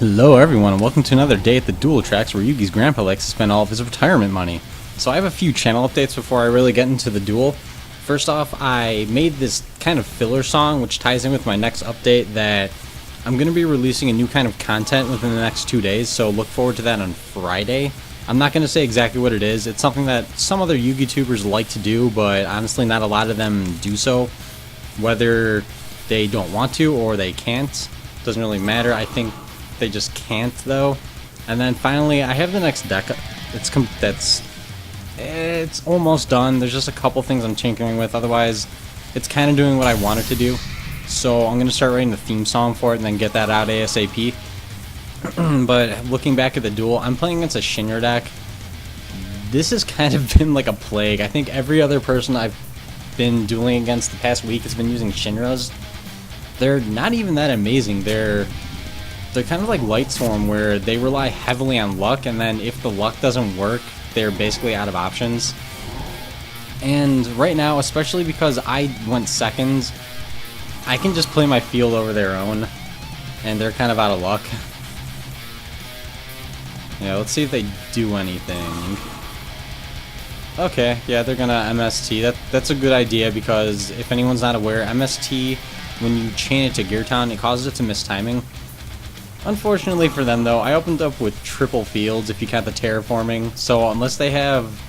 Hello everyone and welcome to another day at the Dual Tracks where Yugi's grandpa likes to spend all of his retirement money. So I have a few channel updates before I really get into the duel. First off, I made this kind of filler song which ties in with my next update that I'm going to be releasing a new kind of content within the next 2 days, so look forward to that on Friday. I'm not going to say exactly what it is. It's something that some other YouTubers like to do, but honestly not a lot of them do so. Whether they don't want to or they can't, doesn't really matter. I think they just can't though. And then finally, I have the next deck. It's almost done. There's just a couple things I'm tinkering with. Otherwise, it's kind of doing what I want it to do. So I'm gonna start writing the theme song for it and then get that out ASAP. But looking back at the duel, I'm playing against a Shinra deck. This has kind of been like a plague. I think every other person I've been dueling against the past week has been using Shinras. They're not even that amazing. They're kind of like Light Storm, where they rely heavily on luck, and then if the luck doesn't work, they're basically out of options. And right now, especially because I went second, I can just play my field over their own, and they're kind of out of luck. Yeah, let's see if they do anything. Okay, yeah, they're gonna MST. That's a good idea, because if anyone's not aware, MST, when you chain it to Gear Town, it causes it to miss timing. Unfortunately for them, though, I opened up with triple fields if you count the terraforming, so unless they have,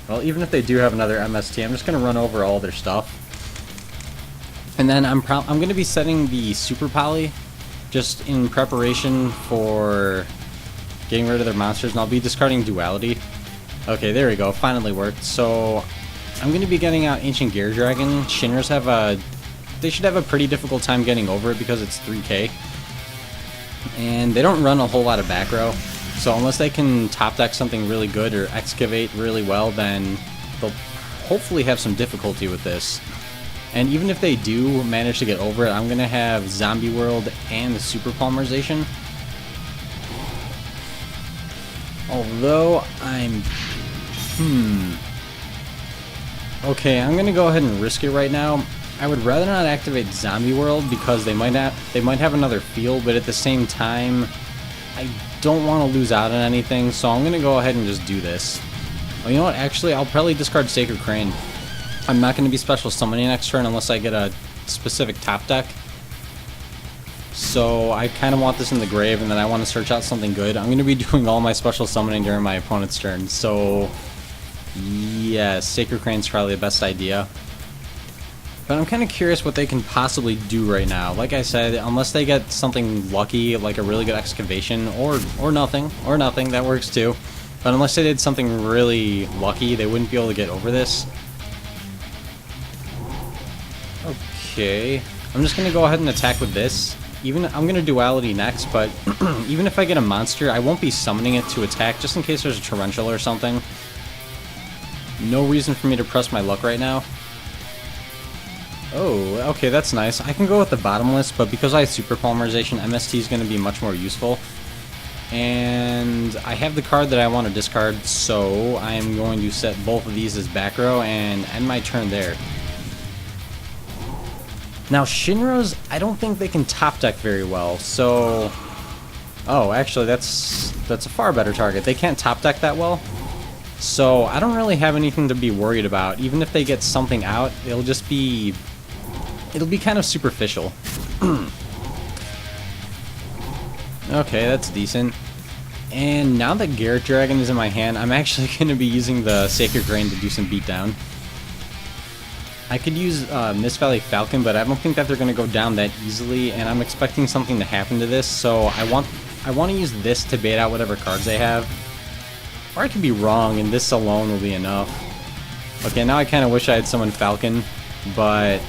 well, even if they do have another MST, I'm just going to run over all their stuff. And then I'm going to be setting the Super Poly just in preparation for getting rid of their monsters, and I'll be discarding Duality. Okay, there we go, finally worked. So I'm going to be getting out Ancient Gear Dragon. Shinras they should have a pretty difficult time getting over it because it's 3k. And they don't run a whole lot of back row, so unless they can top deck something really good or excavate really well, then they'll hopefully have some difficulty with this. And even if they do manage to get over it, I'm going to have Zombie World and the Super Polymerization. Although okay, I'm going to go ahead and risk it right now. I would rather not activate Zombie World because they might have another field, but at the same time, I don't want to lose out on anything, so I'm going to go ahead and just do this. Well, you know what? Actually, I'll probably discard Sacred Crane. I'm not going to be special summoning next turn unless I get a specific top deck. So I kind of want this in the grave, and then I want to search out something good. I'm going to be doing all my special summoning during my opponent's turn, so yeah, Sacred Crane's probably the best idea. But I'm kind of curious what they can possibly do right now. Like I said, unless they get something lucky, like a really good excavation, or nothing, that works too. But unless they did something really lucky, they wouldn't be able to get over this. Okay, I'm just going to go ahead and attack with this. I'm going to Duality next, but even if I get a monster, I won't be summoning it to attack, just in case there's a Torrential or something. No reason for me to press my luck right now. Oh, okay, that's nice. I can go with the Bottomless, but because I have Super Polymerization, MST is going to be much more useful. And I have the card that I want to discard, so I am going to set both of these as back row and end my turn there. Now, Shinras, I don't think they can top deck very well, so... Oh, actually, that's a far better target. They can't top deck that well. So I don't really have anything to be worried about. Even if they get something out, it'll be kind of superficial. Okay, that's decent. And now that Garrett Dragon is in my hand, I'm actually going to be using the Sacred Grain to do some beatdown. I could use Mist Valley Falcon, but I don't think that they're going to go down that easily, and I'm expecting something to happen to this, so I want to use this to bait out whatever cards they have. Or I could be wrong, and this alone will be enough. Okay, now I kind of wish I had summoned Falcon, but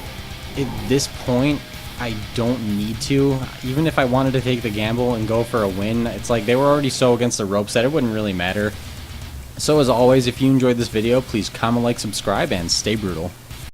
at this point, I don't need to. Even if I wanted to take the gamble and go for a win, it's like they were already so against the ropes that it wouldn't really matter. So as always, if you enjoyed this video, please comment, like, subscribe, and stay brutal.